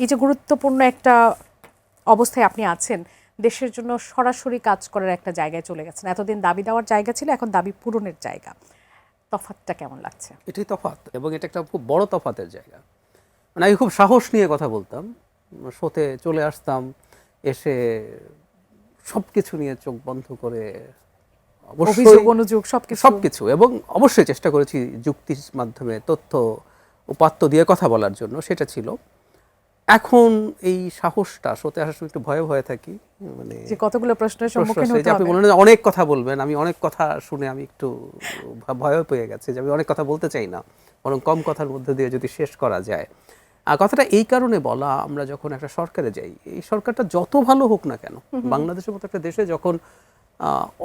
এই যে গুরুত্বপূর্ণ একটা অবস্থায় আপনি আছেন, দেশের জন্য সরাসরি কাজ করার একটা জায়গায় চলে গেছেন। এতদিন দাবি দেওয়ার জায়গা ছিল, এখন দাবি পূরণের জায়গা। তফাৎটা কেমন লাগছে? এটাই তফাৎ, এবং এটা একটা খুব বড় তফাতের জায়গা। মানে আমি খুব সাহস নিয়ে কথা বলতাম, শোতে চলে আসতাম, এসে সব কিছু নিয়ে চোখ বন্ধ করে অভিযোগ অনুযোগ সবকিছু এবং অবশ্যই চেষ্টা করেছি যুক্তির মাধ্যমে তথ্য উপাত্ত দিয়ে কথা বলার জন্য, সেটা ছিল। এখন এই সাহসটা শোতে আসার সময় একটু ভয়ে ভয়ে থাকি, মানে যে কতগুলো প্রশ্নের সম্মুখীন হতে আপনি হবে। বলেন অনেক কথা বলবেন, আমি অনেক কথা শুনে আমি একটু ভয় পেয়ে গেছি যে আমি অনেক কথা বলতে চাই না, বরং কম কথার মধ্যে দিয়ে যদি শেষ করা যায়। আর কথাটা এই কারণে বলা, আমরা যখন একটা সরকারে যাই, এই সরকারটা যত ভালো হোক না কেন, বাংলাদেশের মতো একটা দেশে যখন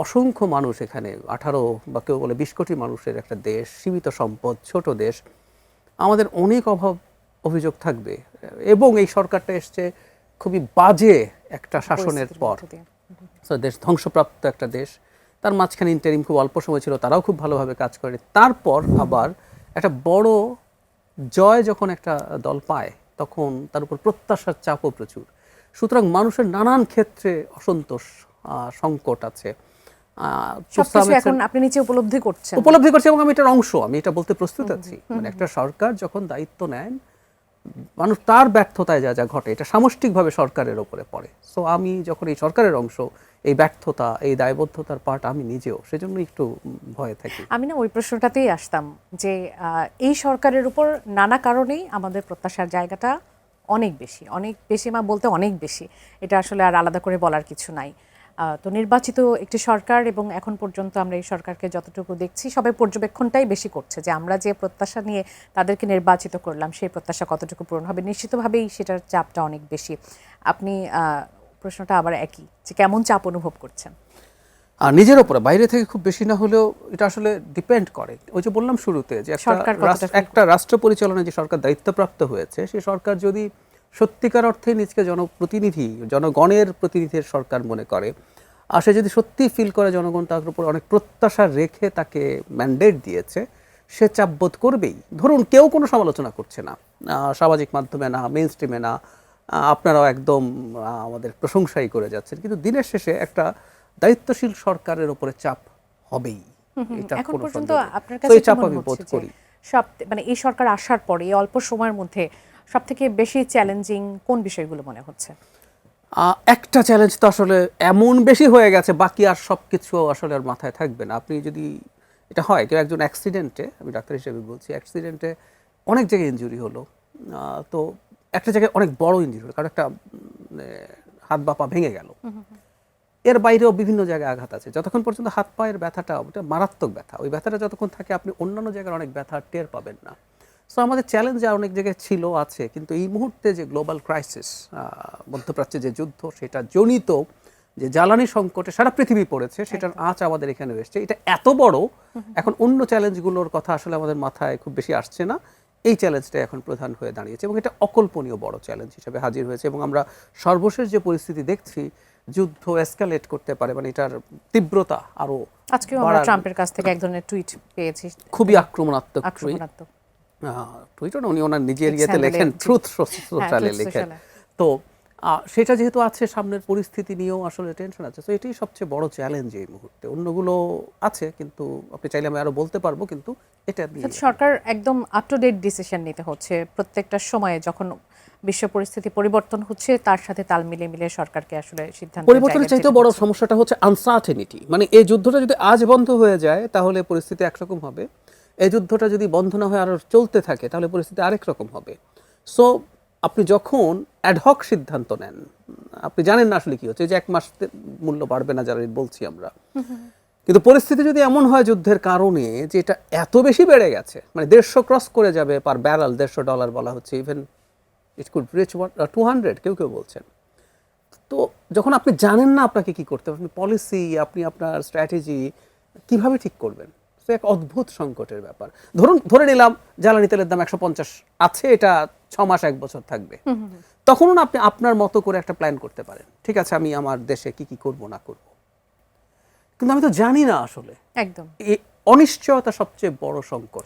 অসংখ্য মানুষ, এখানে 18 বা কেউ বলে 20 কোটি মানুষের একটা দেশ, সীমিত সম্পদ, ছোট দেশ, আমাদের অনেক অভাব অভিযোগ থাকবে। এবং এই সরকারটা এসছে খুবই বাজে একটা শাসনের পর, দেশ ধ্বংসপ্রাপ্ত একটা দেশ। তার মাঝখানে ইন্টারিম খুব অল্প সময় ছিল, তারাও খুব ভালোভাবে কাজ করে। তারপর আবার একটা বড় জয় যখন একটা দল পায়, তখন তার উপর প্রত্যাশার চাপও প্রচুর। সুতরাং মানুষের নানান ক্ষেত্রে অসন্তোষ, সংকট আছে। এখন আপনি নিচে উপলব্ধি করছি, এবং আমি এটার অংশ, আমি এটা বলতে প্রস্তুত আছি। মানে একটা সরকার যখন দায়িত্ব নেন, মানুষ তার ব্যর্থতায় যা যা ঘটে, এটা সামষ্টিকভাবে সরকারের ওপরে পড়ে। সো আমি যখন এই সরকারের অংশ, এই ব্যর্থতা, এই দায়বদ্ধতার পার্ট আমি নিজেও, সেজন্য একটু ভয়ে থাকি। আমি না ওই প্রশ্নটাতেই আসতাম যে এই সরকারের উপর নানা কারণেই আমাদের প্রত্যাশার জায়গাটা অনেক বেশি বলতে অনেক বেশি। এটা আসলে আর আলাদা করে বলার কিছু নাই। তো নির্বাচিত একটি সরকার, এবং এখন পর্যন্ত আমরা এই সরকারকে যতটুকু দেখছি, সবাই পর্যবেক্ষণটাই বেশি করছে যে আমরা যে প্রত্যাশা নিয়ে তাদেরকে নির্বাচিত করলাম, সেই প্রত্যাশা কতটুকু পূরণ হবে। নিশ্চিতভাবেই সেটার চাপটা অনেক বেশি। আপনি প্রশ্নটা আবার একই, যে কেমন চাপ অনুভব করছেন? আর নিজের ওপরে, বাইরে থেকে খুব বেশি না হলেও এটা আসলে ডিপেন্ড করে। ওই যে বললাম শুরুতে, যে একটা রাষ্ট্র পরিচালনায় যে সরকার দায়িত্বপ্রাপ্ত হয়েছে, সেই সরকার যদি সত্যিকার অর্থে নিজকে জনপ্রতিনিধি, জনগণের প্রতিনিধির সরকার মনে করে, আর সে যদি সত্যি ফিল করে জনগণ তার উপর অনেক প্রত্যাশা রেখে তাকে ম্যান্ডেট দিয়েছে, সে চাপবোধ করবেই। ধরুন কেউ কোনো সমালোচনা করছে না, সামাজিক মাধ্যমে না, মেইন স্ট্রিমে না, আপনারাও একদম আমাদের প্রশংসাই করে যাচ্ছেন, কিন্তু দিনের শেষে একটা দায়িত্বশীল সরকারের উপরে চাপ হবেই। এখন পর্যন্ত আপনার কাছে চাপ আমি বোধ করি। মানে এই সরকার আসার পরে এই অল্প সময়ের মধ্যে সবথেকে বেশি চ্যালেঞ্জিং কোন বিষয়গুলো মনে হচ্ছে? একটা চ্যালেঞ্জ তো আসলে এমন বেশি হয়ে গেছে, বাকি আর সব কিছু আসলে আর মাথায় থাকবে না। আপনি যদি, এটা হয় কেউ একজন অ্যাক্সিডেন্টে, আমি ডাক্তার হিসেবে বলছি, অ্যাক্সিডেন্টে অনেক জায়গায় ইনজুরি হলো, তো একটা জায়গায় অনেক বড় ইনজুরি হলো, কারণ একটা হাত বা পা ভেঙে গেল। এর বাইরেও বিভিন্ন জায়গায় আঘাত আছে। যতক্ষণ পর্যন্ত হাত পায়ের ব্যথাটা, ওটা মারাত্মক ব্যথা, ওই ব্যথাটা যতক্ষণ থাকে আপনি অন্যান্য জায়গার অনেক ব্যথা টের পাবেন না। সো আমাদের চ্যালেঞ্জ আর অনেক জায়গায় ছিল, আছে, কিন্তু এই মুহূর্তে যে গ্লোবাল ক্রাইসিস, মধ্যপ্রাচ্যে যে যুদ্ধ, সেটা জনিত যে জ্বালানি সংকটে সারা পৃথিবী পড়েছে, সেটার আঁচ আমাদের এখানে এসছে। এটা এত বড়, এখন অন্য চ্যালেঞ্জগুলোর কথা আসলে আমাদের মাথায় খুব বেশি আসছে না। এই চ্যালেঞ্জটা এখন প্রধান হয়ে দাঁড়িয়েছে, এবং এটা অকল্পনীয় বড় চ্যালেঞ্জ হিসেবে হাজির হয়েছে। এবং আমরা সর্বশেষ যে পরিস্থিতি দেখছি, যুদ্ধ এসকালেট করতে পারে, মানে এটার তীব্রতা আরো। আজকেও আমরা ট্রাম্পের কাছ থেকে এক ধরনের টুইট পেয়েছি, খুবই আক্রমণাত্মক টুইট। উনি ওনার নিজের ইয়েতে লেখেন, ট্রুথ সোশ্যালে লেখেন। তো সেটা যেহেতু আছে, সামনের পরিস্থিতি নিয়েও আসলে টেনশন আছে। তো এটাই সবচেয়ে বড় চ্যালেঞ্জ এই মুহূর্তে। অন্যগুলো আছে, কিন্তু আপনি চাইলে আমি আরো বলতে পারবো, কিন্তু এটা সরকার একদম আপ টু ডেট ডিসিশন নিতে হচ্ছে প্রত্যেকটা সময়ে। যখন বিশ্ব পরিস্থিতি পরিবর্তন হচ্ছে, তার সাথে তাল মিলিয়ে সরকারকে আসলে সিদ্ধান্ত পরিবর্তনের চাইতে বড় সমস্যাটা হচ্ছে আনসার্টেনিটি। মানে এই যুদ্ধটা যদি আজ বন্ধ হয়ে যায়, তাহলে পরিস্থিতি একরকম হবে। এই যুদ্ধটা যদি বন্ধ না হয়ে আরো চলতে থাকে, তাহলে পরিস্থিতি আরেক রকম হবে। সো আপনি যখন অ্যাডহক সিদ্ধান্ত নেন, আপনি জানেন না আসলে কি হচ্ছে, যে 1 মাস মূল্য বাড়বে না, যারা বলছি আমরা, কিন্তু পরিস্থিতি যদি এমন হয় যুদ্ধের কারণে যে এটা এত বেশি বেড়ে গেছে, মানে 150 ক্রস করে যাবে পার ব্যারেল, $150 বলা হচ্ছে, ইভেন ইট কুড রিচ 200 কেউ কেউ বলছেন। তো যখন আপনি জানেন না আপনাকে কি করতে হবে, আপনি পলিসি, আপনি আপনার স্ট্র্যাটেজি কিভাবে ঠিক করবেন, তো এক অদ্ভুত সংকটের ব্যাপার। ধরে নিলাম জ্বালানি তেলের দাম 150 আছে, এটা 6 মাস 1 বছর থাকবে, তখন আপনি আপনার মতো করে একটা প্ল্যান করতে পারেন, ঠিক আছে আমি আমার দেশে কি কি করব না করব। কিন্তু আমি তো জানি না আসলে, একদম এই অনিশ্চয়তা সবচেয়ে বড় সংকট।